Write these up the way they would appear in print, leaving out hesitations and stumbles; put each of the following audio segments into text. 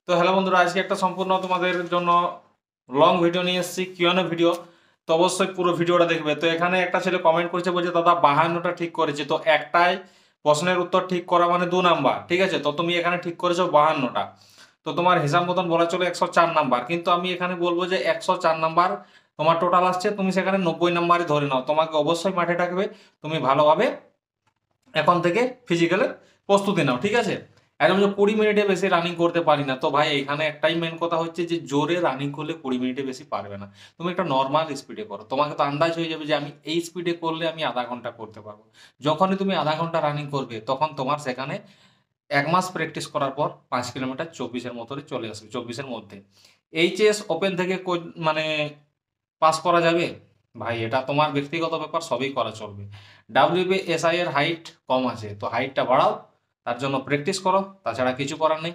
তো হ্যালো বন্ধুরা, আজকে একটা সম্পূর্ণ তোমাদের জন্য লং ভিডিও নিয়ে এসেছি, কিউএনএ ভিডিও। তো অবশ্যই পুরো ভিডিওটা দেখবে। তো এখানে একটা ছেলে কমেন্ট করেছে, বলছে দাদা 52টা ঠিক করেছে, তো একটাই প্রশ্নের উত্তর ঠিক করা মানে 2 নাম্বার, ঠিক আছে? তো তুমি এখানে ঠিক করেছো 52টা, তো তোমার হিসাব মতন বলা চলে 104 নাম্বার। কিন্তু আমি এখানে বলবো যে 104 নাম্বার তোমার টোটাল আসছে, তুমি সেখানে 90 নাম্বারই ধরে নাও। তোমাকে অবশ্যই মাঠে থাকবে, তুমি ভালোভাবে এখন থেকে ফিজিক্যালের প্রস্তুতি নাও, ঠিক আছে? একদম যে 20 মিনিটে বেশি রানিং করতে পারি না, তো ভাই এখানে একটাই মেন কথা হচ্ছে যে জোরে রানিং করলে 20 মিনিটে বেশি পারবে না। তুমি একটা নর্মাল স্পিডে করো, তোমাকে তো আন্দাজ হয়ে যাবে যে আমি এই স্পিডে করলে আমি আধা ঘন্টা করতে পারবো। যখনই তুমি আধা ঘন্টা রানিং করবে তখন তোমার সেখানে 1 মাস প্র্যাকটিস করার পর 5 কিলোমিটার 24-এর মতো চলে আসবে, 24-এর মধ্যে। এইচএস ওপেন থেকে মানে পাস করা যাবে ভাই, এটা তোমার ব্যক্তিগত ব্যাপার, সবই করা চলবে। ডাব্লিউবিএসআই এর হাইট কম আছে, তো হাইটটা বাড়াও, তার জন্য প্র্যাকটিস করো, তাছাড়া কিছু করার নেই।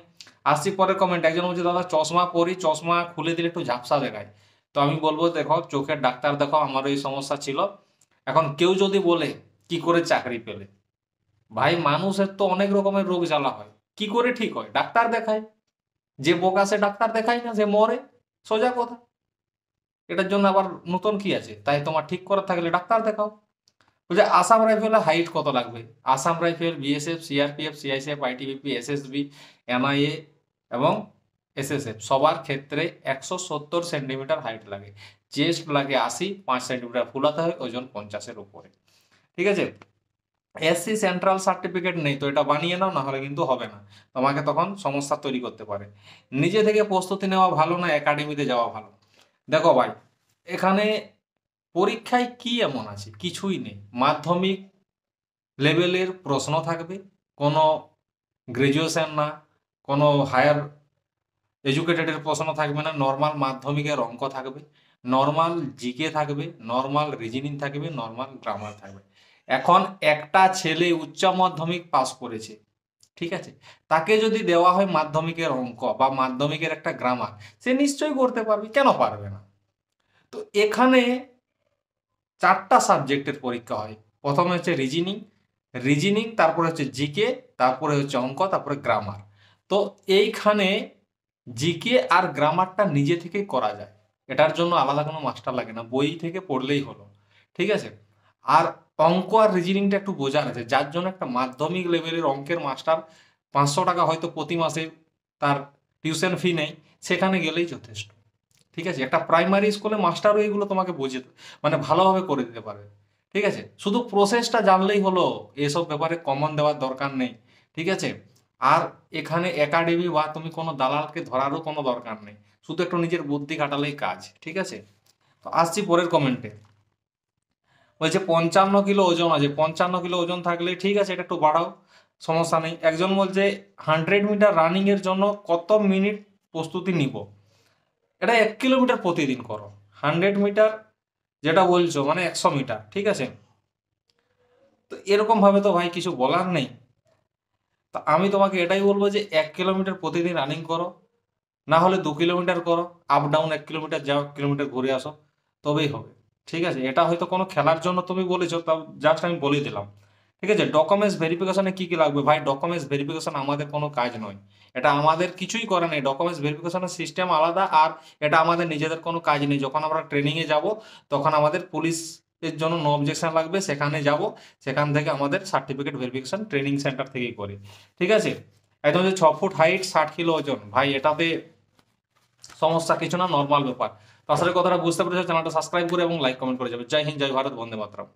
আসছি পরের কমেন্ট, একজন বলছে দাদা চশমা পরি, চশমা খুলে দিলে একটু ঝাপসা দেখায়। তো আমি বলবো দেখো, চোখের ডাক্তার দেখো, আমার এই সমস্যা ছিল। এখন কেউ যদি বলে কি করে চাকরি পেলে, ভাই মানুষের তো অনেক রকমের রোগ জ্বালা হয়, কি করে ঠিক হয়? ডাক্তার দেখায়। যে বোকা সে ডাক্তার দেখায় না, সে মরে, সোজা কথা। এটার জন্য আবার নতুন কি আছে? তাই তোমার ঠিক করা থাকলে ডাক্তার দেখাও। বলছে আসাম রাইফেলের হাইট কত লাগবে? Assam rifle, BSF, CRPF, CISF, ITBP, SSB, NIA এবং এসএসএফ সবার ক্ষেত্রে 170 সেন্টিমিটার হাইট লাগে। চেস্ট লাগে 80, 5 সেন্টিমিটার ফুলাতে হয়, ওজন 50-এর উপরে, ঠিক আছে? এসসি সেন্ট্রাল সার্টিফিকেট নেই, তো এটা বানিয়ে নাও, না হলে কিন্তু হবে না, তোমাকে তখন সমস্যা তৈরি করতে পারে। নিজে থেকে প্রস্তুতি নেওয়া ভালো না একাডেমিতে যাওয়া ভালো? দেখো ভাই, এখানে পরীক্ষায় কি এমন আছে? কিছুই নেই। মাধ্যমিক লেভেলের প্রশ্ন থাকবে, কোনো গ্রাজুয়েশন না, কোনো হায়ার এডুকেটেডের প্রশ্ন থাকবে না। নর্মাল মাধ্যমিকের অঙ্ক থাকবে, নর্মাল জিকে থাকবে, নর্মাল রিজনিং থাকবে, নর্মাল গ্রামার থাকবে। এখন একটা ছেলে উচ্চ মাধ্যমিক পাস করেছে, ঠিক আছে, তাকে যদি দেওয়া হয় মাধ্যমিকের অঙ্ক বা মাধ্যমিকের একটা গ্রামার, সে নিশ্চয়ই করতে পারবে, কেন পারবে না? তো এখানে 4টা সাবজেক্টের পরীক্ষা হয়। প্রথমে হচ্ছে রিজনিং, তারপরে হচ্ছে জিকে, তারপরে হচ্ছে অঙ্ক, তারপরে গ্রামার। তো এইখানে জিকে আর গ্রামারটা নিজে থেকেই করা যায়, এটার জন্য আলাদা কোনো মাস্টার লাগে না, বই থেকে পড়লেই হলো, ঠিক আছে? আর অঙ্ক আর রিজনিংটা একটু বোঝার আছে, যার জন্য একটা মাধ্যমিক লেভেলের অঙ্কের মাস্টার 500 টাকা হয়তো প্রতি মাসে তার টিউশন ফি নেই, সেখানে গেলেই যথেষ্ট, ঠিক আছে? একটা প্রাইমারি স্কুলে মাস্টারও এগুলো তোমাকে বুঝে মানে ভালোভাবে করে দিতে পারে, ঠিক আছে? শুধু প্রসেসটা জানলেই হলো, এসব ব্যাপারে কমন দেওয়ার দরকার নেই, ঠিক আছে? আর এখানে একাডেমি বা তুমি কোনো দালালকে ধরারও কোনো দরকার নেই, শুধু একটু নিজের বুদ্ধি খাটালেই কাজ, ঠিক আছে? তো আসছি পরের কমেন্টে। বলছে 55 কিলো ওজন আছে, 55 কিলো ওজন থাকলে ঠিক আছে, এটা একটু বাড়াও, সমস্যা নেই। একজন বলছে 100 মিটার রানিং এর জন্য কত মিনিট প্রস্তুতি নিব? এটা 1 কিলোমিটার প্রতিদিন করো। 100 মিটার যেটা বলছো মানে 100 মিটার, ঠিক আছে? তো এরকম ভাবে তো ভাই কিছু বলার নেই। তো আমি তোমাকে এটাই বলবো যে 1 কিলোমিটার প্রতিদিন রানিং করো, না হলে 2 কিলোমিটার করো, আপ ডাউন 1 কিলোমিটার যাও, 1 কিলোমিটার ঘুরে আসো, তবেই হবে, ঠিক আছে? এটা হয়তো কোনো খেলার জন্য তুমি বলেছো, তাও জাস্ট আমি বলে দিলাম, ঠিক আছে? ডকুমেন্টস ভেরিফিকেশনে কি কি লাগবে? ভাই ডকুমেন্টস ভেরিফিকেশন আমাদের কোনো কাজ নয়, এটা আমাদের কিছুই করা নেই। ডকুমেন্টস ভেরিফিকেশনের সিস্টেম আলাদা, আর এটা আমাদের নিজেদের কোনো কাজ নেই। যখন আমরা ট্রেনিংয়ে যাব, তখন আমাদের পুলিশ এর জন্য নো অবজেকশন লাগবে, সেখানে যাব, সেখান থেকে আমাদের সার্টিফিকেট ভেরিফিকেশন ট্রেনিং সেন্টার থেকেই করি, ঠিক আছে? একদম যে 6 ফুট হাইট, 60 কিলো ওজন, ভাই এটাতে সমস্যা কিছু না, নর্মাল ব্যাপার। তো আসলে কথাটা বুঝতে পেরেছো, চ্যানেলটা সাবস্ক্রাইব করে এবং লাইক কমেন্ট করে যাবে। জয় হিন্দ, জয় ভারত, বন্দে মাতরম।